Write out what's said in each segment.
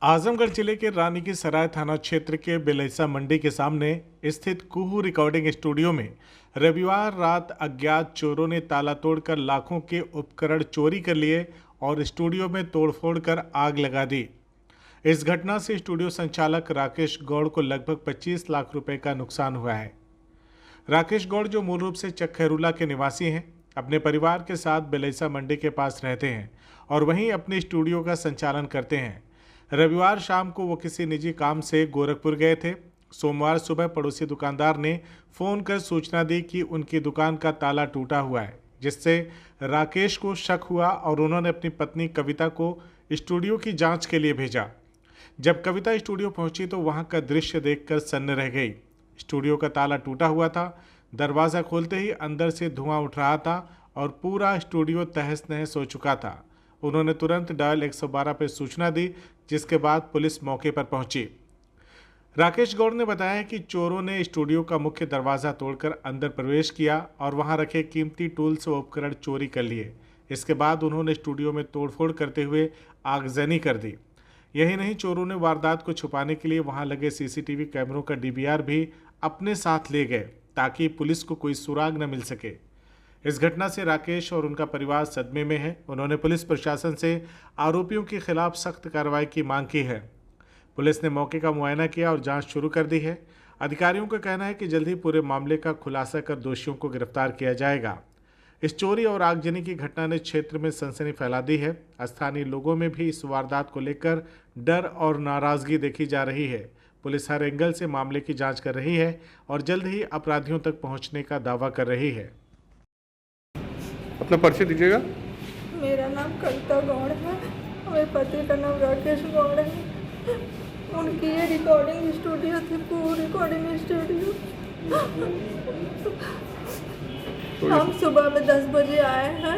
आजमगढ़ जिले के रानी की सराय थाना क्षेत्र के बेलैसा मंडी के सामने स्थित कुहू रिकॉर्डिंग स्टूडियो में रविवार रात अज्ञात चोरों ने ताला तोड़कर लाखों के उपकरण चोरी कर लिए और स्टूडियो में तोड़फोड़ कर आग लगा दी। इस घटना से स्टूडियो संचालक राकेश गौड़ को लगभग 25 लाख रुपए का नुकसान हुआ है। राकेश गौड़, जो मूल रूप से चक्खैरुला के निवासी हैं, अपने परिवार के साथ बेलैसा मंडी के पास रहते हैं और वहीं अपने स्टूडियो का संचालन करते हैं। रविवार शाम को वो किसी निजी काम से गोरखपुर गए थे। सोमवार सुबह पड़ोसी दुकानदार ने फ़ोन कर सूचना दी कि उनकी दुकान का ताला टूटा हुआ है, जिससे राकेश को शक हुआ और उन्होंने अपनी पत्नी कविता को स्टूडियो की जांच के लिए भेजा। जब कविता स्टूडियो पहुंची तो वहां का दृश्य देखकर सन्न रह गई। स्टूडियो का ताला टूटा हुआ था। दरवाज़ा खोलते ही अंदर से धुआं उठ रहा था और पूरा स्टूडियो तहस नहस हो चुका था। उन्होंने तुरंत डायल 112 पर सूचना दी, जिसके बाद पुलिस मौके पर पहुंची। राकेश गौड़ ने बताया कि चोरों ने स्टूडियो का मुख्य दरवाज़ा तोड़कर अंदर प्रवेश किया और वहां रखे कीमती टूल्स व उपकरण चोरी कर लिए। इसके बाद उन्होंने स्टूडियो में तोड़फोड़ करते हुए आगजनी कर दी। यही नहीं, चोरों ने वारदात को छुपाने के लिए वहां लगे सीसीटीवी कैमरों का डीवीआर भी अपने साथ ले गए, ताकि पुलिस को कोई सुराग न मिल सके। इस घटना से राकेश और उनका परिवार सदमे में है। उन्होंने पुलिस प्रशासन से आरोपियों के खिलाफ सख्त कार्रवाई की मांग की है। पुलिस ने मौके का मुआयना किया और जांच शुरू कर दी है। अधिकारियों का कहना है कि जल्द ही पूरे मामले का खुलासा कर दोषियों को गिरफ्तार किया जाएगा। इस चोरी और आगजनी की घटना ने क्षेत्र में सनसनी फैला दी है। स्थानीय लोगों में भी इस वारदात को लेकर डर और नाराजगी देखी जा रही है। पुलिस हर एंगल से मामले की जाँच कर रही है और जल्द ही अपराधियों तक पहुँचने का दावा कर रही है। अपना परिचय दीजिएगा। मेरा नाम कविता गौड़ है। मेरे पति का नाम राकेश गौड़ है। उनकी ये रिकॉर्डिंग स्टूडियो थी, पूरी रिकॉर्डिंग स्टूडियो। हम सुबह में 10 बजे आए हैं।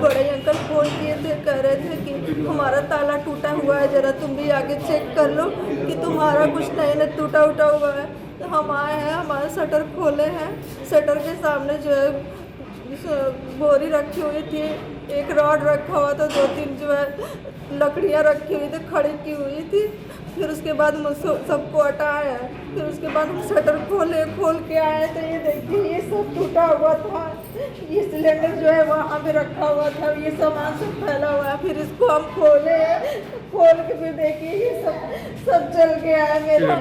बड़े अंकल फ़ोन किए थे, कह रहे थे कि हमारा ताला टूटा हुआ है, ज़रा तुम भी आगे चेक कर लो कि तुम्हारा कुछ नहीं न टूटा हुआ है। तो हम आए हैं, हमारा शटर खोले हैं। शटर के सामने जो है बोरी रखी हुई थी, एक रॉड रखा हुआ था, 2-3 जो है लकड़ियाँ रखी हुई थी, खड़ी की हुई थी। फिर उसके बाद सबको हटाया। फिर उसके बाद हम शटर खोल के आए तो ये देखिए, ये सब टूटा हुआ था। ये सिलेंडर जो है वहाँ पे रखा हुआ था, ये सामान सब फैला हुआ है। फिर इसको हम खोल के फिर देखिए ये सब जल गया है मेरा।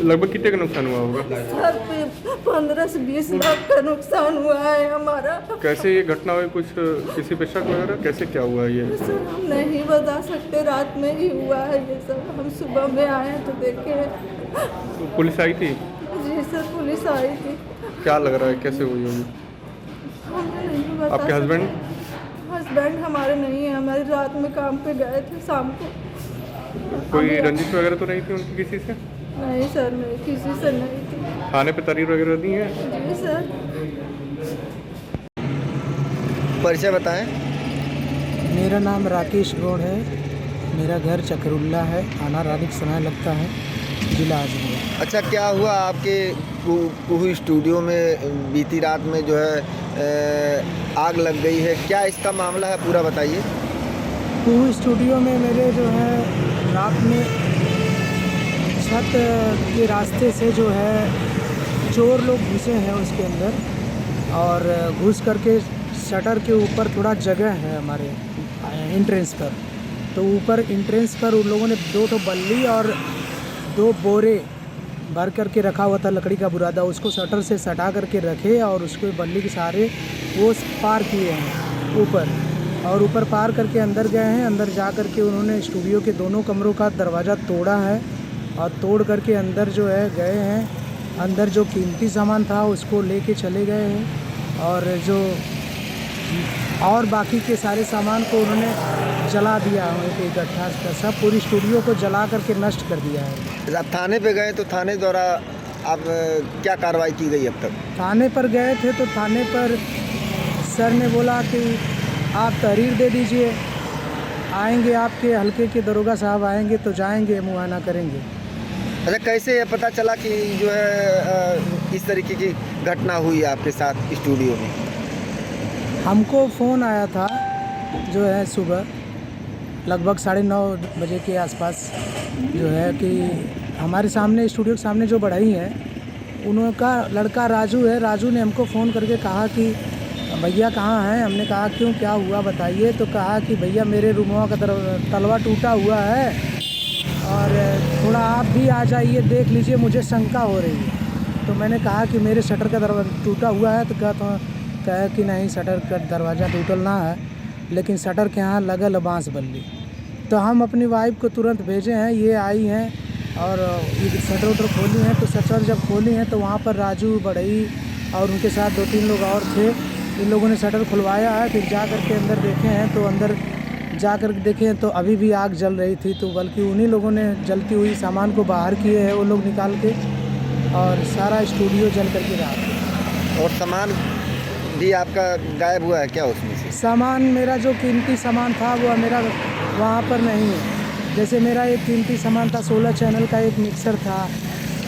लगभग कितने का नुकसान हुआ होगा? सर 15 से 20 लाख का नुकसान हुआ है हमारा। कैसे ये घटना हुई? कुछ किसी पे शक वगैरह कैसे क्या हुआ ये? सर हम नहीं बता सकते, रात में ही हुआ है ये सब। हम सुबह में आए तो देखे। तो पुलिस आई थी? जी सर, पुलिस आई थी। क्या लग रहा है कैसे हुई होगी? हमें नहीं बता आपके सकते। हस्बैंड हमारे नहीं है, हमारे रात में काम पे गए थे शाम को। कोई रंजिश वगैरह तो नहीं थी उनकी किसी से? नहीं सर, नहीं, किसी से नहीं थी। थाने पे तहरीर वगैरह दी है? जी सर। परिचय बताएं। मेरा नाम राकेश गौड़ है। मेरा घर चक्खैरुला है, थाना रानी की सराय लगता है, जिला आजमगढ़। अच्छा, क्या हुआ आपके कुहू स्टूडियो में बीती रात में जो है आग लग गई है? क्या इसका मामला है, पूरा बताइए। कुहू स्टूडियो में मेरे जो है रात में छत के रास्ते से जो है चोर लोग घुसे हैं उसके अंदर, और घुस करके शटर के ऊपर थोड़ा जगह है हमारे एंट्रेंस पर, तो ऊपर एंट्रेंस पर उन लोगों ने 2 बल्ली और 2 बोरे भर करके रखा हुआ था, लकड़ी का बुरादा, उसको शटर से सटा करके रखे और उसको बल्ली के सहारे वो पार किए हैं ऊपर, और ऊपर पार करके अंदर गए हैं। अंदर जा करके उन्होंने स्टूडियो के दोनों कमरों का दरवाज़ा तोड़ा है और तोड़ करके अंदर जो है गए हैं। अंदर जो कीमती सामान था उसको लेके चले गए हैं, और बाकी के सारे सामान को उन्होंने जला दिया है इकट्ठा। सब पूरी स्टूडियो को जला करके नष्ट कर दिया है। आप थाने पे गए तो थाने द्वारा आप क्या कार्रवाई की गई अब तक? थाने पर गए थे तो थाने पर सर ने बोला कि आप तहरीर दे दीजिए, आएंगे आपके हल्के के दरोगा साहब आएंगे तो जाएंगे, मुआयना करेंगे। अच्छा, कैसे ये पता चला कि जो है इस तरीके की घटना हुई आपके साथ स्टूडियो में? हमको फ़ोन आया था जो है सुबह लगभग 9:30 बजे के आसपास जो है कि हमारे सामने स्टूडियो के सामने जो बढ़ई है उनका लड़का राजू है। राजू ने हमको फ़ोन करके कहा कि भैया कहाँ हैं। हमने कहा क्यों, क्या हुआ बताइए। तो कहा कि भैया मेरे रूमवा का तलवा टूटा हुआ है और थोड़ा आप भी आ जाइए, देख लीजिए, मुझे शंका हो रही है। तो मैंने कहा कि मेरे शटर का दरवाज़ा टूटा हुआ है। तो कहा कि नहीं, शटर का दरवाज़ा टूटल ना है, लेकिन शटर के यहाँ लगल बांस बल्ली। तो हम अपनी वाइफ को तुरंत भेजे हैं, ये आई हैं और ये शटर उटर खोली हैं। तो शटर जब खोली हैं तो वहाँ पर राजू, बढ़ई और उनके साथ 2-3 लोग और थे। इन लोगों ने शटर खुलवाया है। फिर जा कर के अंदर देखे हैं तो अंदर जा कर देखे तो अभी भी आग जल रही थी। तो बल्कि उन्हीं लोगों ने जलती हुई सामान को बाहर किए हैं वो लोग निकाल के, और सारा स्टूडियो जल कर के रहा। और सामान भी आपका गायब हुआ है क्या उसमें से? सामान मेरा जो कीमती सामान था वो मेरा वहाँ पर नहीं है। जैसे मेरा एक कीमती सामान था, 16 चैनल का एक मिक्सर था,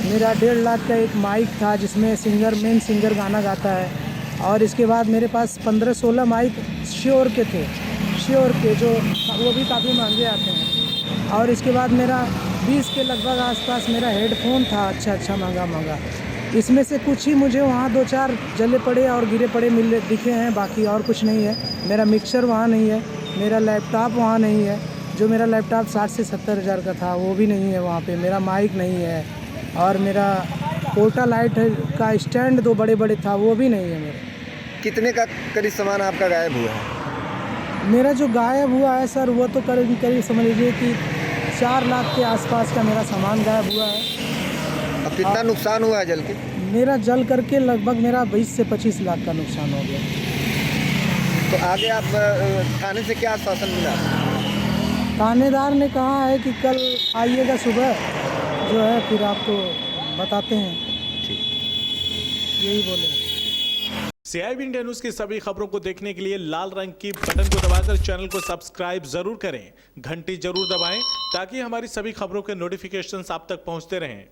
मेरा 1.5 लाख का एक माइक था जिसमें मेन सिंगर गाना गाता है। और इसके बाद मेरे पास 15-16 माइक श्योर के थे, श्योर के, जो वो भी काफ़ी महंगे आते हैं। और इसके बाद मेरा 20 के लगभग आसपास मेरा हेडफोन था, अच्छा महंगा। इसमें से कुछ ही मुझे वहाँ 2-4 जले पड़े और गिरे पड़े दिखे हैं, बाकी और कुछ नहीं है। मेरा मिक्सर वहाँ नहीं है, मेरा लैपटॉप वहाँ नहीं है। जो मेरा लैपटॉप 60 से 70 हज़ार का था वो भी नहीं है वहाँ पे। मेरा माइक नहीं है और मेरा पोर्टा लाइट का स्टैंड 2 बड़े था वो भी नहीं है मेरा। कितने का करीब सामान आपका गायब हुआ है? मेरा जो गायब हुआ है सर वो तो करीब समझ लीजिए कि 4 लाख के आसपास का मेरा सामान गायब हुआ है। अब कितना नुकसान हुआ है जल के? मेरा जल करके लगभग मेरा 20 से 25 लाख का नुकसान हो गया। तो आगे आप थाने से क्या आश्वासन मिला? थानेदार ने कहा है कि कल आइएगा सुबह, जो है फिर आपको बताते हैं। ठीक, यही बोले। CIB इंडिया न्यूज की सभी खबरों को देखने के लिए लाल रंग की बटन को दबाकर चैनल को सब्सक्राइब जरूर करें, घंटी जरूर दबाएं ताकि हमारी सभी खबरों के नोटिफिकेशंस आप तक पहुंचते रहें।